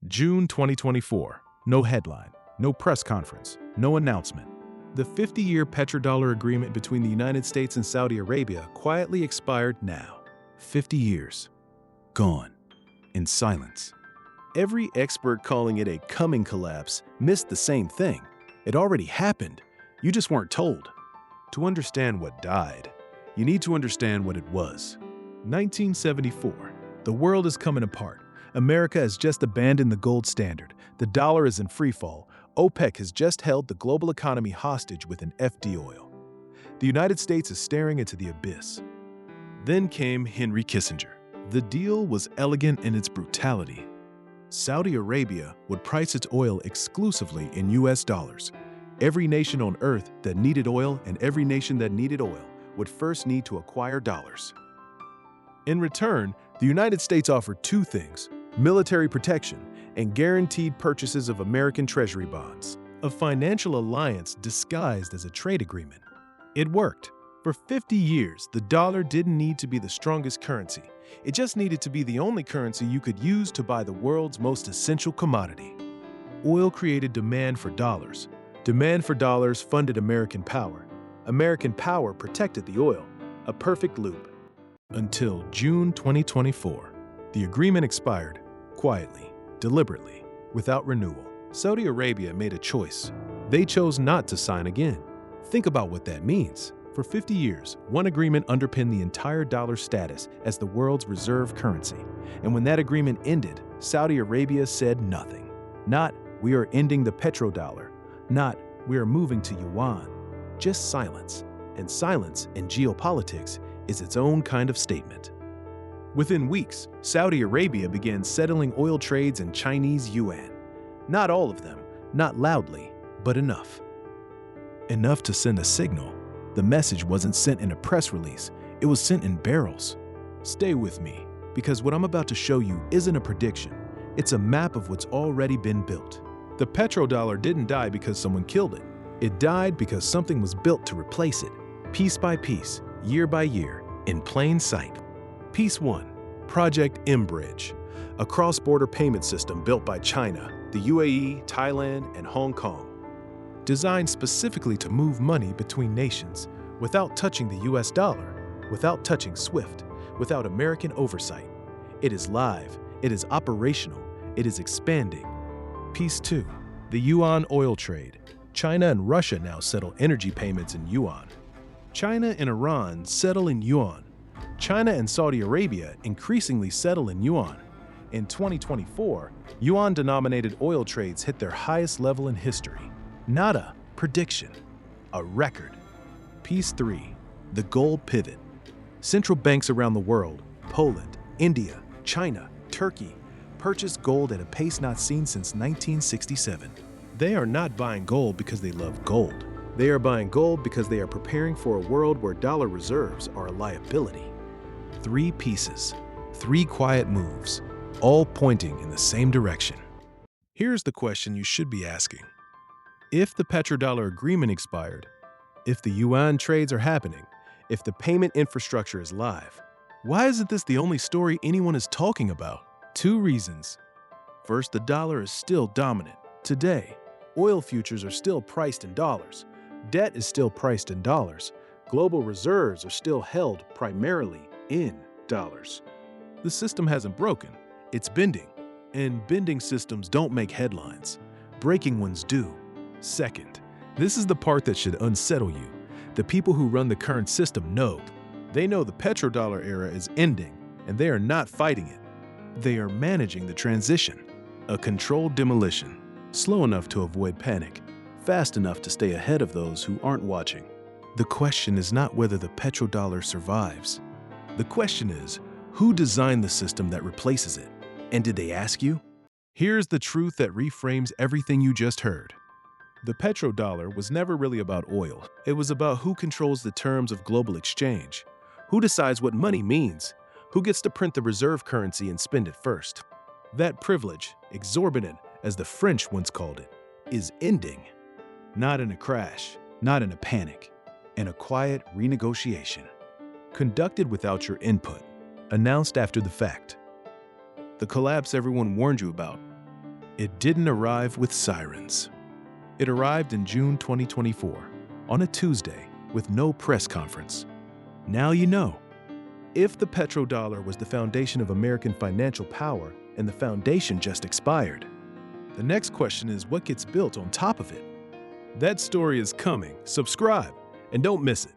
June 2024. No headline, no press conference, no announcement. The 50-year petrodollar agreement between the United States and Saudi Arabia quietly expired now. 50 years. Gone. In silence. Every expert calling it a coming collapse missed the same thing. It already happened. You just weren't told. To understand what died, you need to understand what it was. 1974. The world is coming apart. America has just abandoned the gold standard. The dollar is in freefall. OPEC has just held the global economy hostage with an FD oil. The United States is staring into the abyss. Then came Henry Kissinger. The deal was elegant in its brutality. Saudi Arabia would price its oil exclusively in US dollars. Every nation on earth that needed oil and every nation that needed oil would first need to acquire dollars. In return, the United States offered two things: military protection and guaranteed purchases of American Treasury bonds, a financial alliance disguised as a trade agreement. It worked. For 50 years, the dollar didn't need to be the strongest currency. It just needed to be the only currency you could use to buy the world's most essential commodity. Oil created demand for dollars. Demand for dollars funded American power. American power protected the oil. A perfect loop. Until June 2024. The agreement expired, quietly, deliberately, without renewal. Saudi Arabia made a choice. They chose not to sign again. Think about what that means. For 50 years, one agreement underpinned the entire dollar status as the world's reserve currency. And when that agreement ended, Saudi Arabia said nothing. Not, "We are ending the petrodollar." Not, "We are moving to yuan." Just silence. And silence in geopolitics is its own kind of statement. Within weeks, Saudi Arabia began settling oil trades in Chinese yuan. Not all of them, not loudly, but enough. Enough to send a signal. The message wasn't sent in a press release, it was sent in barrels. Stay with me, because what I'm about to show you isn't a prediction. It's a map of what's already been built. The petrodollar didn't die because someone killed it. It died because something was built to replace it, piece by piece, year by year, in plain sight. Piece 1. Project mBridge, a cross-border payment system built by China, the UAE, Thailand, and Hong Kong. Designed specifically to move money between nations without touching the US dollar, without touching SWIFT, without American oversight. It is live, it is operational, it is expanding. Piece 2. The yuan oil trade. China and Russia now settle energy payments in yuan. China and Iran settle in yuan. China and Saudi Arabia increasingly settle in yuan. In 2024, yuan-denominated oil trades hit their highest level in history. Not a prediction, a record. Piece 3. The gold pivot. Central banks around the world, Poland, India, China, Turkey, purchase gold at a pace not seen since 1967. They are not buying gold because they love gold. They are buying gold because they are preparing for a world where dollar reserves are a liability. 3 pieces, 3 quiet moves, all pointing in the same direction. Here's the question you should be asking. If the petrodollar agreement expired, if the yuan trades are happening, if the payment infrastructure is live, why isn't this the only story anyone is talking about? 2 reasons. First, the dollar is still dominant. Today, oil futures are still priced in dollars. Debt is still priced in dollars. Global reserves are still held primarily in dollars. The system hasn't broken, it's bending. And bending systems don't make headlines. Breaking ones do. Second, this is the part that should unsettle you. The people who run the current system know. They know the petrodollar era is ending, and they are not fighting it. They are managing the transition. A controlled demolition, slow enough to avoid panic, fast enough to stay ahead of those who aren't watching. The question is not whether the petrodollar survives. The question is, who designed the system that replaces it? And did they ask you? Here's the truth that reframes everything you just heard. The petrodollar was never really about oil. It was about who controls the terms of global exchange, who decides what money means, who gets to print the reserve currency and spend it first. That privilege, exorbitant as the French once called it, is ending. Not in a crash, not in a panic, in a quiet renegotiation. Conducted without your input, announced after the fact. The collapse everyone warned you about. It didn't arrive with sirens. It arrived in June 2024, on a Tuesday, with no press conference. Now you know. If the petrodollar was the foundation of American financial power and the foundation just expired, the next question is what gets built on top of it? That story is coming. Subscribe and don't miss it.